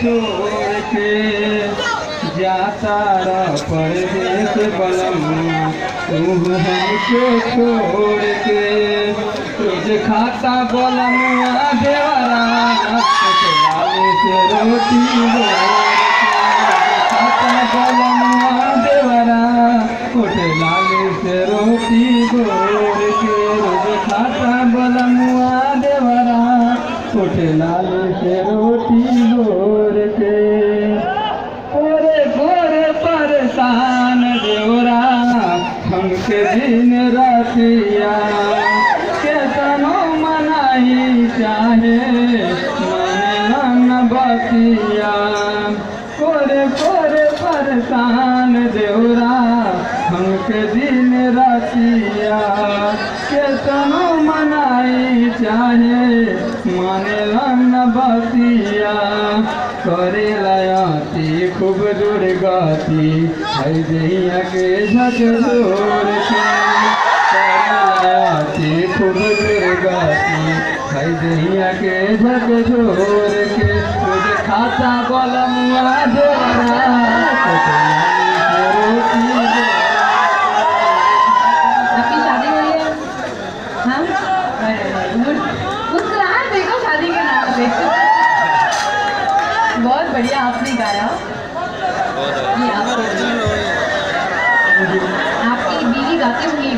छोड़ के जाता रह परदेस बलमुआ तू हमको छोड़ के रोज खाता बलमुआ देवरा लाले से रोटी खाता बलमुआ देवरा कोटे लाले से रोटी बोर के रोज खाता बलमुआ देवरा कोटे लाले से रोटी बोर के ओरे गोरे परेशान देवरा हमके दिन रातिया केतनो मनाई चाहे मन बतिया कोरे कोरे परेशान देवरा हमके दिन रातिया केतनो मनाई चाहे माने न बतिया करे लयाती खूब दुर्गति है दैया के झकझोर के करे लयाती खूब दुर्गति है दैया के झकझोर के तुझ खाता बलमुआ देवरा आपकी शादी हुई है? हाँ? मुस्कुराहट देखो शादी के नाम पे। बहुत बढ़िया आपने गाया। ये आपकी बीवी गाते हुए